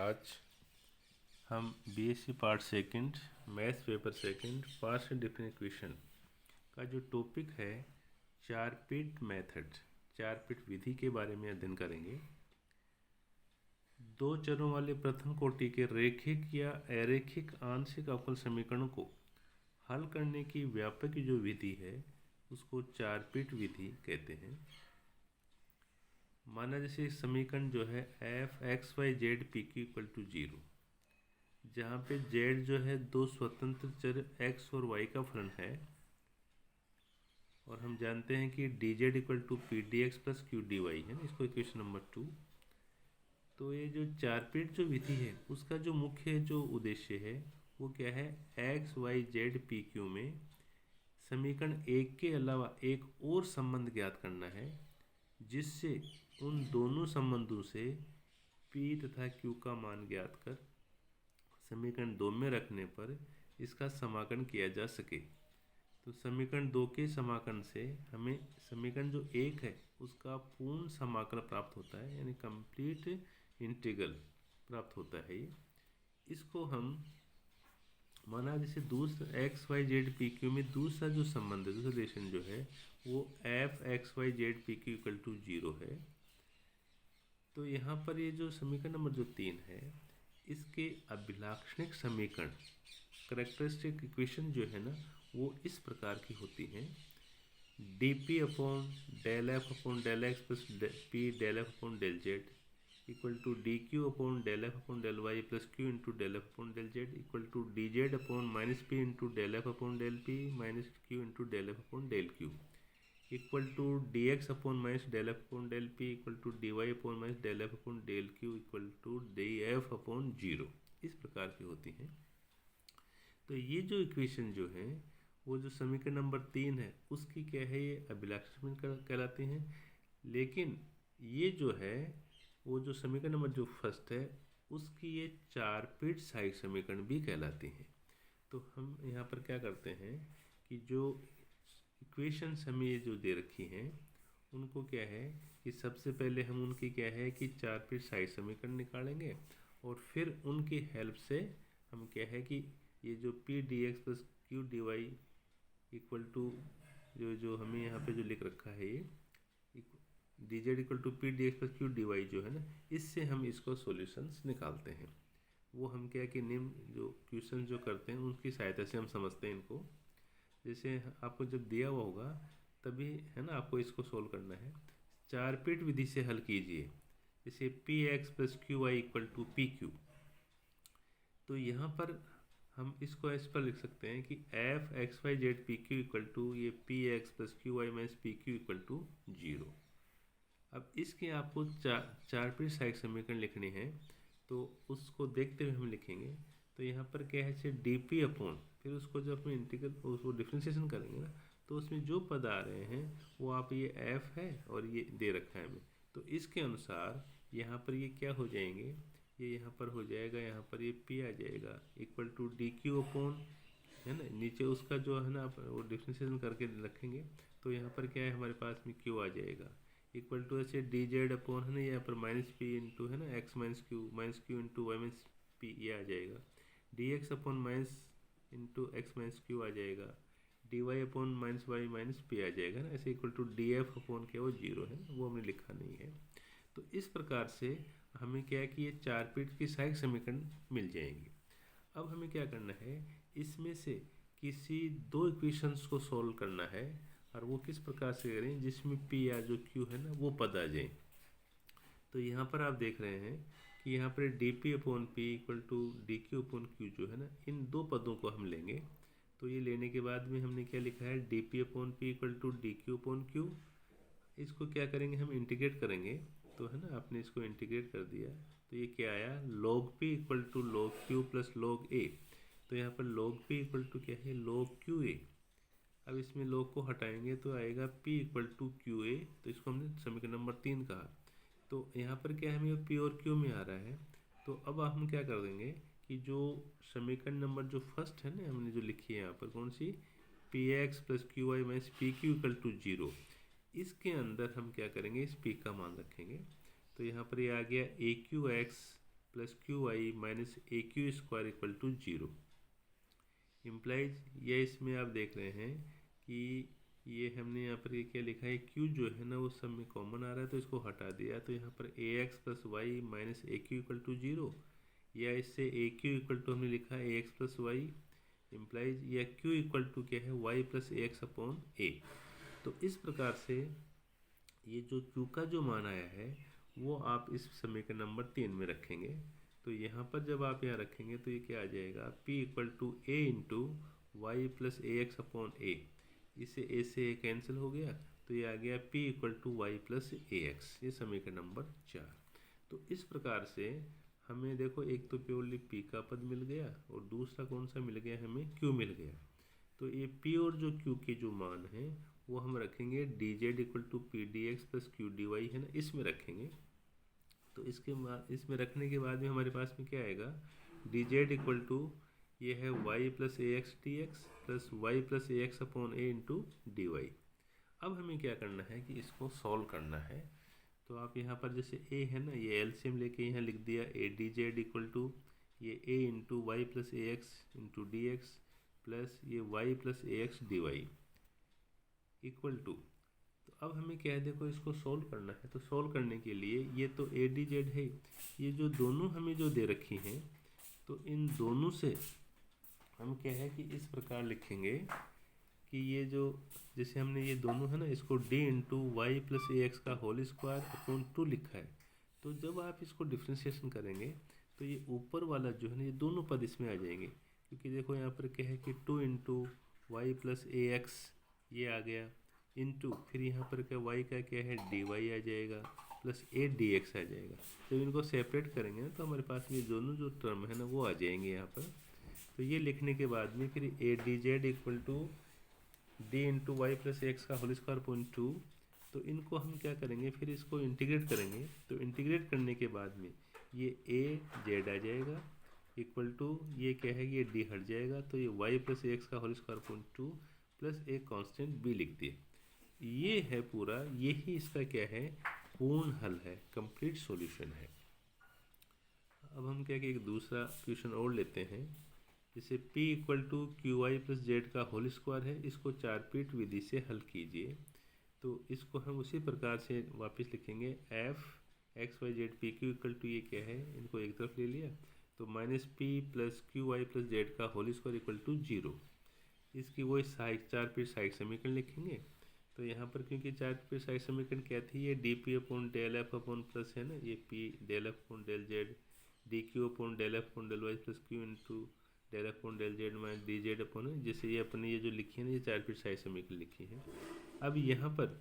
आज हम BSc part second maths paper second partial differential equation का जो टॉपिक है चारपीट मेथड, चारपीट विधि के बारे में अध्ययन करेंगे। दो चरों वाले प्रथम कोटि के रेखिक या अरेखिक आंशिक अवकल समीकरणों को हल करने की व्यापक जो विधि है उसको चारपीट विधि कहते हैं। माना जैसे समीकरण जो है F x Y Z P Q equal to 0, जहाँ पे जेड जो है दो स्वतंत्र चर एक्स और वाई का फलन है, और हम जानते हैं कि D Z equal to P D x plus Q D Y है ना, इसको इक्वेशन नंबर 2। तो ये जो चारपीट जो विधि है उसका जो मुख्य जो उद्देश्य है वो क्या है, X Y Z P Q में समीकरण एक के अलावा एक और संबंध ज्ञात करना है, जिससे उन दोनों संबंधों से P तथा Q का मान ज्ञात कर समीकरण 2 में रखने पर इसका समाकलन किया जा सके। तो समीकरण 2 के समाकलन से हमें समीकरण जो 1 है उसका पूर्ण समाकलन प्राप्त होता है, यानी कंप्लीट इंटीग्रल प्राप्त होता है। इसको हम माना जैसे दूसरा X Y Z P Q में दूसरा जो संबंध है, दूसरा रिलेशन जो है वो F x Y Z P Q equal to 0 है। तो यहाँ पर ये जो समीकरण नंबर जो 3 है इसके अभिलाक्षणिक समीकरण करेक्टरिस्टिक इक्वेशन जो है ना वो इस प्रकार की होती हैं, D P upon del F upon del X plus P del F upon del Z equal to D Q upon del F upon del Y plus Q into del F upon del Z equal to D Z upon minus P into del F upon del P minus Q into del F upon del Q equal to D x upon minus del F upon del P equal to D Y upon minus del F upon del Q equal to D F upon 0। इस प्रकार की होती हैं। तो ये जो equation जो है वो जो समीकरण नंबर 3 है उसकी क्या है, ये अभिलाक्षणिक समीकरण कहलाती हैं। लेकिन ये जो है वो जो समीकरण नंबर जो फर्स्ट है उसकी ये चारपीट सहायक समीकरण भी कहलाती हैं। तो हम यहाँ पर क्या करते हैं कि जो इक्वेशंस हमें ये जो दे रखी हैं उनको क्या है कि सबसे पहले हम उनकी क्या है कि चारपीट सहायक समीकरण निकालेंगे, और फिर उनकी हेल्प से हम क्या है कि ये जो P D x plus Q D Y equal to जो हमें यहाँ पे जो लिख रखा है ये D Z equal to P D x plus Q D Y जो है ना, इससे हम इसको सॉल्यूशंस निकालते हैं। वो हम क्या कि निम्न जो क्वेश्चन जो करते हैं उनकी सहायता से हम समझते हैं इनको। जैसे आपको जब दिया हुआ होगा तभी है ना आपको इसको सोल्व करना है। चारपीट विधि से हल कीजिए, जैसे P x plus Q Y equal to P Q. तो यहाँ पर हम इसको इस पर लिख सकते हैं कि f x Y Z P Q equal to ये p x plus Q y minus p Q equal to 0। अब इसके आपको चारपीट सहायक समीकरण लिखने हैं, तो उसको देखते हुए हम लिखेंगे। तो यहाँ पर क्या है जैसे डी पी अपॉन, फिर उसको जब हम इंटीग्रल उसको डिफ्रेंशिएशन करेंगे ना, तो उसमें जो पद आ रहे हैं वो आप ये एफ है और ये दे रखा है हमें, तो इसके अनुसार यहाँ पर ये क्या हो जाएंगे, ये यहाँ पर हो जाएगा, यहाँ पर ये पी आ जाएगा equal to D Q upon है ना, नीचे उसका जो है ना आप वो डिफ्रेंशिएशन करके रखेंगे, तो यहाँ पर क्या है हमारे पास में क्यू आ जाएगा इक्वल टू ऐसे डी जेड अपॉन है ना, यहाँ पर माइनस पी इंटू है ना x minus Q into y minus p ये आ जाएगा, d x upon minus into x minus q आ जाएगा, d Y upon minus y minus p आ जाएगा ना, ऐसे equal to D F upon क्या वो 0 है, वो हमने लिखा नहीं है। तो इस प्रकार से हमें क्या है कि ये चारपीट की सहायक समीकरण मिल जाएंगे। अब हमें क्या करना है, इसमें से किसी दो इक्वेशंस को सोल्व करना है, और वो किस प्रकार से करें जिसमें P या जो Q है ना वो पद आ जाए। तो यहाँ पर आप देख रहे हैं कि यहाँ पर D P upon P equal to D Q upon Q जो है ना, इन दो पदों को हम लेंगे। तो ये लेने के बाद में हमने क्या लिखा है, D P upon P equal to D Q upon Q. इसको क्या करेंगे, हम इंटीग्रेट करेंगे, तो है ना आपने इसको इंटीग्रेट कर दिया, तो ये क्या आया, log p equal to log q plus log a. तो यहाँ पर लॉग पी इक्वल टू क्या है, लॉग क्यू ए। अब इसमें लॉग को हटाएंगे तो आएगा P equal to Q A, तो इसको हमने समीकरण नंबर 3 कहा। तो यहाँ पर क्या है, हमें P और Q में आ रहा है। तो अब हम क्या कर देंगे कि जो समीकरण नंबर जो फर्स्ट है ना हमने जो लिखी है यहाँ पर कौन सी, p x plus Q y minus p Q equal to 0, इसके अंदर हम क्या करेंगे, इस P का मान रखेंगे। तो यहाँ पर ये आ गया a q x plus Q i minus a q square equal to 0 implies. ये इसमें आप देख रहे हैं कि ये हमने यहाँ पर ये क्या लिखा है, क्यू जो है ना वो सब में कॉमन आ रहा है तो इसको हटा दिया, तो यहाँ पर a x plus y minus a q equal to 0, या इससे ए क्यू इक्वल टू हमने लिखा है ए एक्स प्लस वाई इम्प्लाइज, या क्यू इक्वल टू क्या है y plus A x upon a. तो इस प्रकार से ये जो क्यू का जो मान आया है वो आप इस समीकरण नंबर 3 में रखेंगे। तो यहाँ पर जब आप यहाँ रखेंगे तो ये क्या आ जाएगा, P equal to a into Y plus A x upon a, इससे ए से ए कैंसिल हो गया तो ये आ गया P equal to Y plus A X, ये समीकरण नंबर 4। तो इस प्रकार से हमें देखो एक तो प्योरली P का पद मिल गया और दूसरा कौन सा मिल गया, हमें Q मिल गया। तो ये P और जो Q के जो मान हैं वो हम रखेंगे D Z equal to P D x plus Q D Y है ना, इसमें रखेंगे। तो इसके बाद इसमें रखने के बाद में हमारे पास में क्या आएगा, डी जेड इक्वल टू ये है y plus A x d x plus y plus A x upon a into d y. अब हमें क्या करना है कि इसको सॉल्व करना है। तो आप यहाँ पर जैसे ए है ना, ये एलसीएम लेके यहाँ लिख दिया, a D Z equal to ये a into Y plus A x into d x plus ये y plus A x d Y equal to. तो अब हमें क्या है, देखो इसको सोल्व करना है। तो सोल्व करने के लिए ये तो ए डी जेड है, ये जो दोनों हमें जो दे रखी हैं तो इन दोनों से हम क्या है कि इस प्रकार लिखेंगे कि ये जो जैसे हमने ये दोनों है ना इसको डी इंटू वाई प्लस ए एक्स का होल स्क्वायर अपॉन 2 लिखा है। तो जब आप इसको डिफ्रेंशिएशन करेंगे तो ये ऊपर वाला जो है ना ये दोनों पद इसमें आ जाएंगे, क्योंकि देखो यहाँ पर क्या है कि 2 इंटू वाई प्लस ए एक्स ये आ गया इंटू फिर यहाँ पर क्या वाई का क्या है डी वाई आ जाएगा प्लस ए डी एक्स आ जाएगा। जब इनको सेपरेट करेंगे ना तो हमारे पास में दोनों जो टर्म है ना वो आ जाएंगे यहाँ पर। तो ये लिखने के बाद में फिर A D Z equal to D into Y plus X का होल स्क्वायर पॉइंट 2। तो इनको हम क्या करेंगे, फिर इसको इंटीग्रेट करेंगे। तो इंटीग्रेट करने के बाद में ये ए जेड आ जाएगा इक्वल टू ये क्या है ये डी हट जाएगा, तो ये वाई प्लस एक्स का होल स्क्वायर पॉइंट 2 प्लस एक कांस्टेंट बी लिख दिए। ये है पूरा, यही इसका क्या है पूर्ण हल है, कंप्लीट सॉल्यूशन है। अब हम क्या कि एक दूसरा क्वेश्चन और लेते हैं, जैसे p equal to Q I plus Z का होल स्क्वायर है, इसको 4 पीट विधि से हल कीजिए। तो इसको हम उसी प्रकार से वापस लिखेंगे, f X Y Z P Q equal to ये क्या है, इनको एक तरफ ले लिया तो minus P plus Q I plus Z का होल स्क्वायर इक्वल टू 0। इसकी वही साइड 4 पीट साइड समीकरण लिखेंगे। तो यहाँ पर क्योंकि 4 पीट साइड समीकरण क्या थी, ये D P upon del F upon plus है ना ये P del F upon del Z D Q upon del F upon del Y plus Q into del F upon del Z minus D Z upon, जैसे ये अपने ये जो लिखी है ना ये 4 पीट साइड समीकरण लिखी है। अब यहाँ पर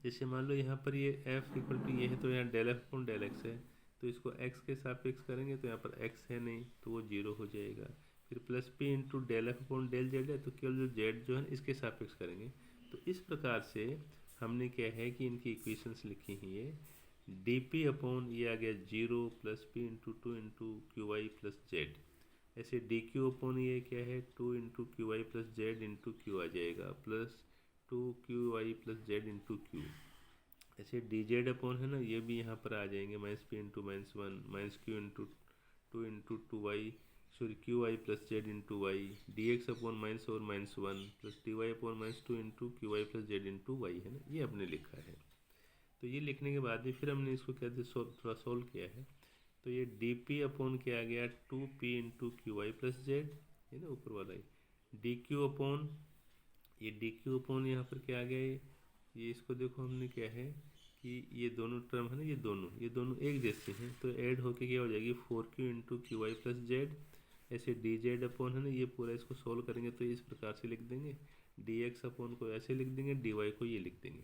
जैसे मान लो यहाँ पर ये एफ इक्वल टू ये है तो यहाँ del F upon del X है, तो इसको एक्स के सापेक्ष करेंगे तो यहाँ पर एक्स है नहीं तो वो 0 हो जाएगा। फिर plus P into del F upon del Z है तो केवल जो जेड जो है इसके सापेक्ष करेंगे। तो इस प्रकार से हमने क्या है कि इनकी इक्वेशंस लिखी हैं, ये डी पी अपॉन ये आ गया 0 plus P into 2 into Q I plus z, ऐसे डी क्यू अपॉन ये क्या है 2 into Q I plus Z into q आ जाएगा प्लस 2 क्यू आई प्लस जेड इंटू क्यू, ऐसे डी जेड अपॉन है ना ये भी यहाँ पर आ जाएंगे minus P into minus 1 minus Q into 2 into 2 y sorry q आई plus Z into y d x upon minus और minus 1 plus D Y upon minus 2 into Q I plus Z into Y है ना, ये हमने लिखा है। तो ये लिखने के बाद भी फिर हमने इसको क्या थोड़ा सोल्व किया है। तो ये डी पी अपॉन क्या आ गया 2p into Q I plus z है ना ऊपर वाला ही, डी क्यू अपॉन ये डी क्यू अपॉन यहाँ पर क्या आ गया ये इसको देखो हमने क्या है कि ये दोनों टर्म है ना ये दोनों एक जैसे हैं तो ऐड होके क्या हो जाएगी 4q into Q I plus z, ऐसे डी जेड अपॉन है ना ये पूरा इसको सोल्व करेंगे तो इस प्रकार से लिख देंगे, डी एक्स अपॉन को ऐसे लिख देंगे, डी वाई को ये लिख देंगे।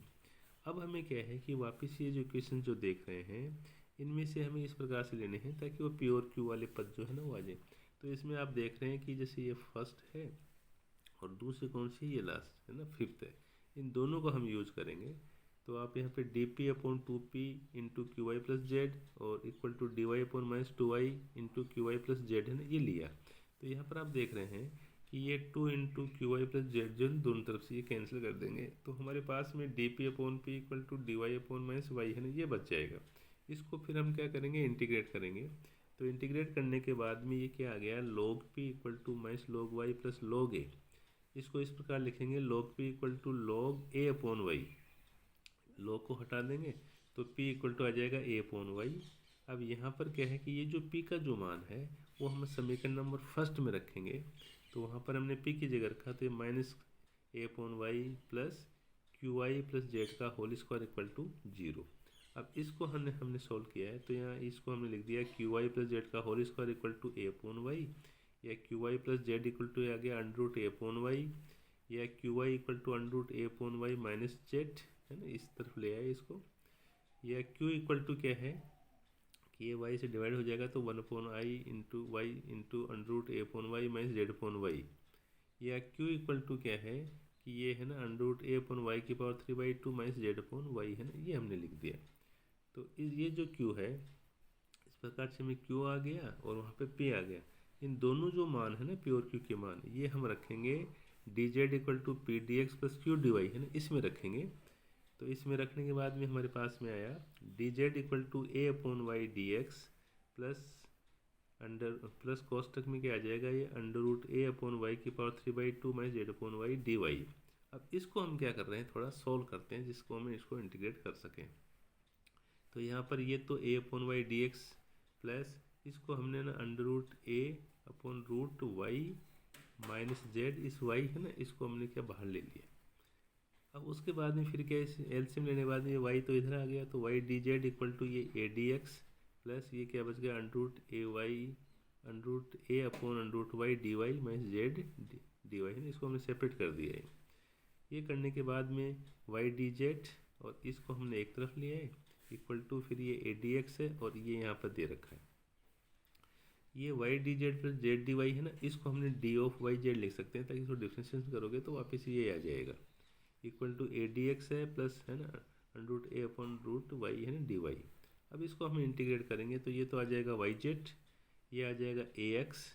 अब हमें क्या है कि वापस ये जो इक्वेशन जो देख रहे हैं इनमें से हमें इस प्रकार से लेने हैं ताकि वो प्योर क्यू वाले पद जो है ना वो आ जाए। तो इसमें आप देख रहे हैं कि जैसे ये फर्स्ट है और दूसरी कौन सी ये लास्ट है ना फिफ्थ है, इन दोनों को हम यूज करेंगे। तो आप यहाँ पे d P upon 2p into Q Y plus z और equal to D Y upon minus 2y into Q Y plus z है ना ये लिया। तो यहाँ पर आप देख रहे हैं कि ये 2 into Q Y plus Z जो है दोनों तरफ से ये कैंसिल कर देंगे तो हमारे पास में D P upon P equal to D Y upon minus Y है ना ये बच जाएगा। इसको फिर हम क्या करेंगे इंटीग्रेट करेंगे। तो इंटीग्रेट करने के बाद में ये क्या आ गया, log p equal to minus log y plus log a। इसको इस प्रकार लिखेंगे log p equal to log a upon y। log को हटा देंगे तो p इक्वल टू आ जाएगा a अपॉन y। अब यहाँ पर क्या है कि ये जो p का जो मान है वो हम समीकरण नंबर फर्स्ट में रखेंगे। तो वहाँ पर हमने p की जगह रखा तो ये minus a upon y plus Q Y plus Z का होल स्क्वायर इक्वल टू 0। अब इसको हमने सॉल्व किया है तो यहाँ इसको हमने लिख दिया क्यू वाई प्लस जेड का whole square equal to a upon Y, या q Y plus z equal to आ गया अंडर रूट ए अपॉन वाई, या q Y equal to under root A upon Y minus z, है ना, इस तरफ ले आए इसको। या क्यू इक्वल टू क्या है कि ये वाई से डिवाइड हो जाएगा तो 1 upon I into Y into under root A upon Y minus Z upon Y. या क्यू इक्वल टू क्या है कि ये है ना अंडर रूट ए अपॉन वाई की power 3/2 minus Z upon Y, है ना, ये हमने लिख दिया। तो ये जो क्यू है इस प्रकार से हमें क्यू आ गया और वहाँ पे पी आ गया। इन दोनों जो मान है ना पी और क्यू के मान, ये हम रखेंगे D Z equal to P D x plus Q D Y, है ना, इसमें रखेंगे। तो इसमें रखने के बाद में हमारे पास में आया d Z equal to a upon y d x plus कोष्टक में क्या आ जाएगा, ये अंडर रूट ए अपॉन वाई की power 3/2 minus Z upon y d y. अब इसको हम क्या कर रहे हैं, थोड़ा सोल्व करते हैं जिसको हम इसको इंटीग्रेट कर सकें। तो यहाँ पर ये तो a upon y d x plus इसको हमने ना अंडर रूट ए upon root y minus z, इस वाई है ना इसको हमने क्या बाहर ले लिया। अब उसके बाद में फिर क्या एलसीएम लेने के बाद में ये वाई तो इधर आ गया तो y D Z equal to ये ए डी एक्स प्लस ये क्या बच गया under root a y under root A upon under root y d y minus z D Y, है ना, इसको हमने सेपरेट कर दिया है। ये करने के बाद में वाई डी जेड और इसको हमने एक तरफ लिया है इक्वल टू फिर ये ए डी एक्स है और ये यहाँ पर दे रखा है ये Y D Z plus Z D Y, है ना, इसको हमने डी ऑफ वाई जेड लिख सकते हैं ताकि इसको डिफ्रेंशिएशन करोगे तो वापस ये आ जाएगा equal to A D X है प्लस, है ना, अंडर रूट ए अपॉन रूट वाई, है ना, डी वाई। अब इसको हम इंटीग्रेट करेंगे तो ये तो आ जाएगा वाई जेड, ये आ जाएगा ए एक्स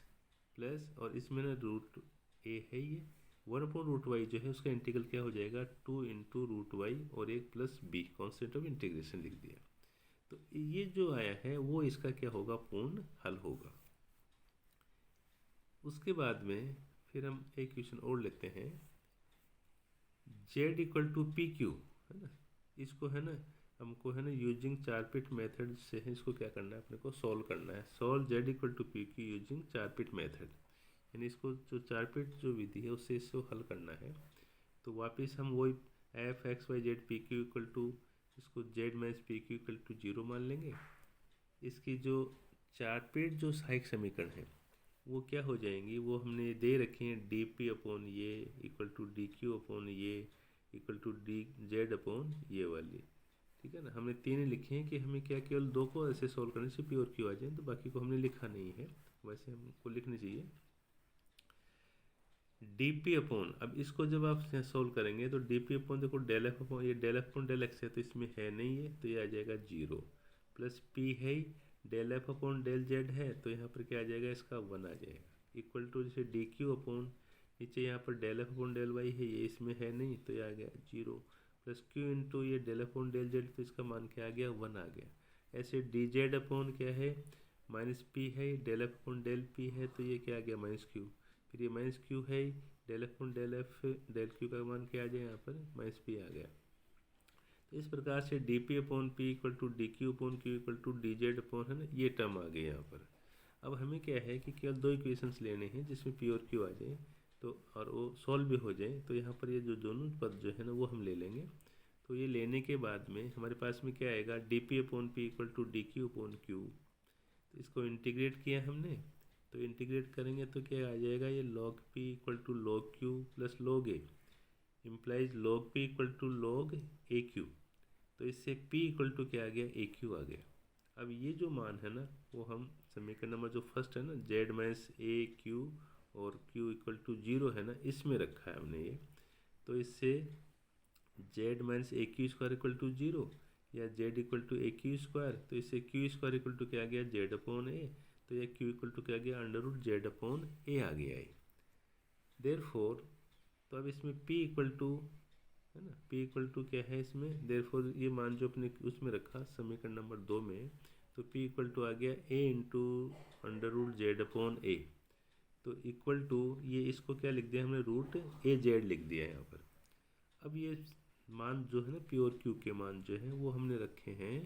प्लस और इसमें ना रूट ए है ये 1 अपॉन रूट वाई जो है उसका इंटीग्रल क्या हो जाएगा 2 इंटू रूट वाई और एक plus B constant of integration लिख दिया। तो ये जो आया है वो इसका क्या होगा, पूर्ण हल होगा। उसके बाद में फिर हम एक क्वेश्चन और लेते हैं Z equal to P Q, है ना, इसको है ना हमको है ना यूजिंग चारपिट मेथड से है इसको क्या करना है अपने को सॉल्व करना है। Solve z equal to P q using Charpit method, यानी इसको जो चारपिट जो विधि है उससे इसको हल करना है। तो वापस हम वही f x Y Z P Q equal to इसको z minus p Q equal to 0 मान लेंगे। इसकी जो चारपिट जो सहायक समीकरण है वो क्या हो जाएंगी, वो हमने दे रखी हैं डी पी अपॉन ये equal to D Q upon ये equal to D Z upon ये वाली, ठीक है ना। हमने तीन ही लिखे हैं कि हमें क्या केवल दो को ऐसे सॉल्व करने से पी और क्यू आ जाए, तो बाकी को हमने लिखा नहीं है, वैसे हमको लिखनी चाहिए डी पी अपॉन। अब इसको जब आप सॉल्व करेंगे तो डी पी अपॉन देखो डेल एफ अपॉन ये del F upon del X है तो इसमें है नहीं है तो ये आ जाएगा 0 प्लस पी है del F upon del Z है तो यहाँ पर क्या आ जाएगा इसका 1 आ जाएगा इक्वल टू जैसे डी क्यू अपॉन नीचे यहाँ पर del F upon del Y है ये इसमें है नहीं तो ये आ गया 0 प्लस क्यू इंटू ये del F upon del Z तो इसका मान क्या आ गया 1 आ गया। ऐसे डी जेड अपॉन क्या है माइनस पी है del F upon del p है तो ये क्या आ गया माइनस क्यू, फिर ये माइनस क्यू है del F upon del f del q का मान क्या आ जाए यहाँ पर माइनस पी आ गया। तो इस प्रकार से d P upon P equal to D Q upon q equal to D Z upon, है ना, ये टर्म आ गए यहाँ पर। अब हमें क्या है कि केवल दो इक्वेशंस लेने हैं जिसमें पी और क्यू आ जाए तो और वो सॉल्व भी हो जाए। तो यहाँ पर ये जो दोनों पद जो है ना वो हम ले लेंगे। तो ये लेने के बाद में हमारे पास में क्या आएगा d P upon P equal to D Q upon q. तो इसको इंटीग्रेट किया हमने तो इंटीग्रेट करेंगे तो क्या आ जाएगा ये log p equal to log q plus log a implies log p equal to log a q। तो इससे p इक्वल टू क्या आ गया a q आ गया। अब ये जो मान है ना वो हम समीकरण नंबर जो फर्स्ट है ना z माइनस a q और q इक्वल टू 0 है ना इसमें रखा है हमने ये। तो इससे z minus a q square equal to 0 या z equal to a q square तो इससे q स्क्वायर इक्वल टू क्या आ गया z अपॉन a तो यह q इक्वल टू क्या गया अंडर रूट जेड अपॉन ए आ गया है। देयरफॉर तो अब इसमें p इक्वल टू, है ना, p इक्वल टू क्या है इसमें, देयरफॉर ये मान जो अपने उसमें रखा समीकरण नंबर 2 में तो P इक्वल टू आ गया A into under root z upon a. तो इक्वल टू ये इसको क्या लिख दिया हमने, रूट ए जेड लिख दिया है यहाँ पर। अब ये मान जो है ना प्योर क्यू के मान जो है वो हमने रखे हैं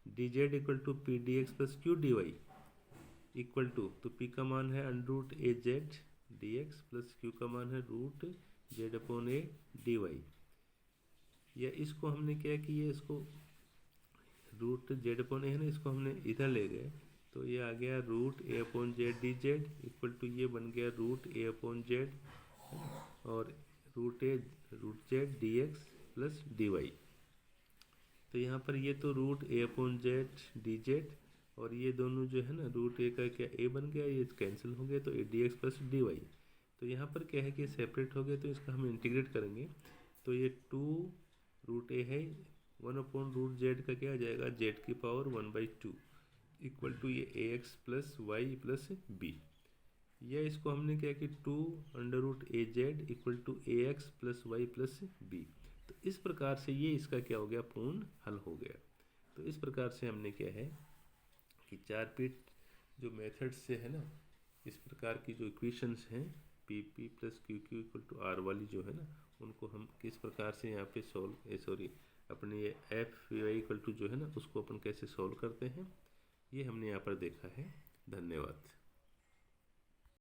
d Z equal to P D x plus Q D Y equal to, तो P का मान है under root a z d x plus q का मान है root z upon a d y. या इसको हमने क्या किया, इसको रूट जेड अपॉन ए है ना, इसको हमने इधर ले गए तो ये आ गया root A upon z d Z equal to ये बन गया रूट ए अपॉन जेड और root z d x plus D y. तो यहाँ पर ये तो रूट ए अपॉन जेड डी जेड और ये दोनों जो है ना रूट ए का क्या ए बन गया, ये कैंसिल हो गया तो a D x plus D y. तो यहाँ पर क्या है कि सेपरेट हो गए तो इसका हम इंटीग्रेट करेंगे तो ये टू रूट ए है, वन अपॉन रूट जेड का क्या आ जाएगा जेड की पावर 1/2 इक्वल टू ये a x plus y plus b. या इसको हमने क्या कि two under root a z equal to a x plus y plus b. तो इस प्रकार से ये इसका क्या हो गया, पूर्ण हल हो गया। तो इस प्रकार से हमने क्या है कि चार पीट जो मेथड से है ना, इस प्रकार की जो इक्वेशंस हैं p p plus q q equal to r वाली जो है ना, उनको हम किस प्रकार से यहाँ पे अपने ये एफ वाई इक्वल टू जो है ना उसको अपन कैसे सॉल्व करते हैं, ये हमने यहाँ पर देखा है। धन्यवाद।